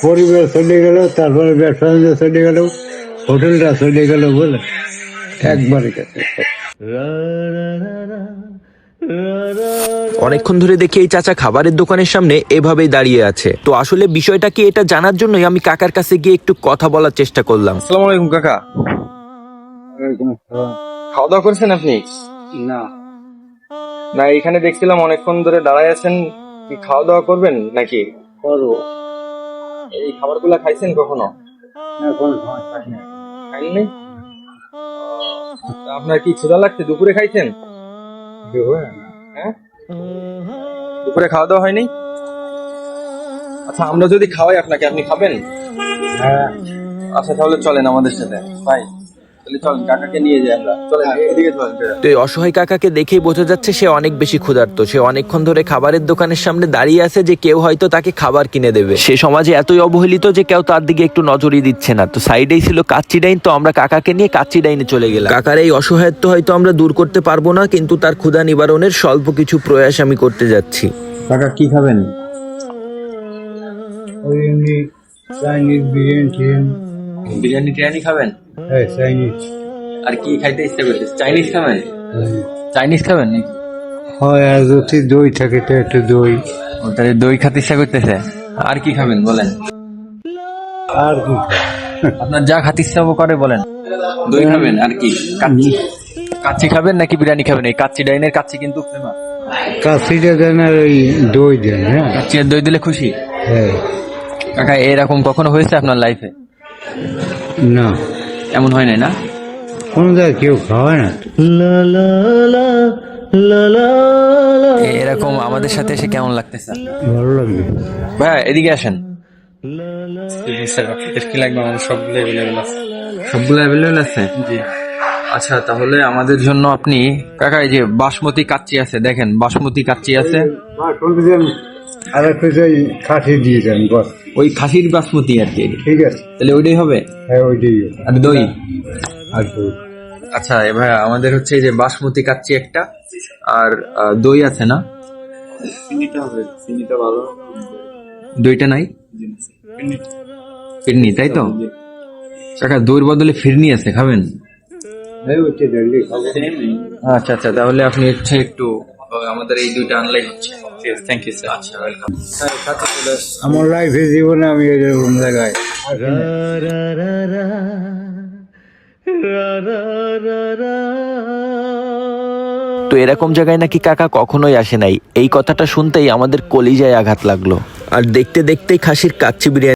পরিবার চলে গেল, তারপরে ব্যবসা বাণিজ্য চলে গেল, হোটেলটা চলে গেল বলে একবারে গেছে। অনেকক্ষণ ধরে দেখি এই চাচা খাবারের দোকানের সামনে এভাবেই দাঁড়িয়ে আছে। তো আসলে বিষয়টা কি এটা জানার জন্যই আমি কাকার কাছে গিয়ে একটু কথা বলার চেষ্টা করলাম। আসসালামু আলাইকুম কাকা, খাওয়া দাওয়া করছেন আপনি? না, না, এখানে দেখছিলাম অনেকক্ষণ ধরে দাঁড়ায় আছেন, কি খাওয়া দাওয়া করবেন নাকি? করবো এই খাবারগুলা খাইছেন কখনো? এখন খাই না। খাইননি? তা আপনার কি ক্ষুধা লাগছে? দুপুরে খাইছেন? হ্যাঁ, দুপুরে খাওয়া দাওয়া হয়নি? আচ্ছা, আমরা যদি খাওয়াই আপনাকে, আপনি খাবেন? হ্যাঁ, আচ্ছা, তাহলে চলেন আমাদের সাথে ভাই, তাহলে চলেন কাকাকে নিয়ে যাই আমরা, চলেন এদিকে চলেন। তো এই অসহায় কাকাকে দেখেই বোঝা যাচ্ছে সে অনেক বেশি ক্ষুধার্ত। সে অনেকক্ষণ ধরে খাবারের দোকানের সামনে দাঁড়িয়ে আছে যে কেউ হয়তো তাকে খাবার কিনে দেবে। সে সমাজে এতই অবহেলিত যে কেউ তার দিকে একটু নজরই দিচ্ছে না। তো সাইডেই ছিল কাচ্চি ডাইন, তো আমরা কাকাকে নিয়ে কাচ্চি ডাইনে চলে গেলাম। কাকার এই অসহায়ত্ব হয়তো আমরা দূর করতে পারবো না, কিন্তু তার ক্ষুধা নিবারণের স্বল্প কিছু প্রয়াস আমি করতে যাচ্ছি। কাকা কি খাবেন? ওই এমনি চাইনিজ বিরিয়ানি বিরিয়ানি টিরিয়ানি খাবেন? হ্যাঁ, চাইনিজ আর কি খাইতে ইচ্ছা করছে? চাইনিজ খাবেন? চাইনিজ খাবেন নাকি? হয়, আর যদি দই থাকে তো একটু দই। ওটারে দই খেতে ইচ্ছা করতেছে। আর কি খাবেন বলেন? আর কি আপনার যা খাতে ইচ্ছা করে বলেন। দই খাবেন আর কি? কাচ্চি কাচ্চি খাবেন নাকি বিরিয়ানি খাবেন? এই কাচ্চি ডাইনের কাচ্চি কিন্তু ফেমাস। কাশিটা দেন আর ওই দই দেন। হ্যাঁ, কাচ্চি আর দই দিলে খুশি? হ্যাঁ। কাকা এরকম কখনো হয়েছে আপনার লাইফে? না, এমন হয় নাই না? কোনো জায়গায় কেউ খাওয়ায় না। এরকম আমাদের সাথে এসে কেমন লাগতেছে? ভালো লাগবে। ভাইয়া এদিকে আসেন। কি লাগবে? আমাদের সবগুলো অ্যাভেলেবেল আছে। সবগুলো অ্যাভেলেবেল আছে? জি। আচ্ছা, তাহলে আমাদের জন্য আপনি কাকা এই যে বাসমতি কাচ্চি আছে, দেখেন বাসমতি কাচ্চি আছে। আর একটু যে কাঠি দিয়ে যান বস। ওই খাসির বাসমতি আর কি। ঠিক আছে, তাহলে ওইটাই হবে? হ্যাঁ ওইটাই। আর দই? আর দই। আচ্ছা ভাইয়া, আমাদের হচ্ছে এই যে বাসমতি কাচ্চি একটা, আর দই আছে না? চিনিটা হবে, চিনিটা ভালো। দইটা নাই? ফিরনি, তাই তো কাকা? দইয়ের বদলে ফিরনি আছে, খাবেন? হ্যাঁ, ওইটা দিলে খাবো। আচ্ছা আচ্ছা, তাহলে আপনি হচ্ছে একটু আমাদের এই দুইটা আনলাই হচ্ছে। Thank you sir. আচ্ছা, ওয়েলকাম। আমার লাইফে জীবনে আমি এরকম জায়গায় আসি না। তো এরকম জায়গায় নাকি কাকা কখনোই আসে নাই। এই কথাটা শুনতেই আমাদের কলিজায় আঘাত লাগলো। আর দেখতে দেখতেই খাসির কাচ্চি বিরিয়ানি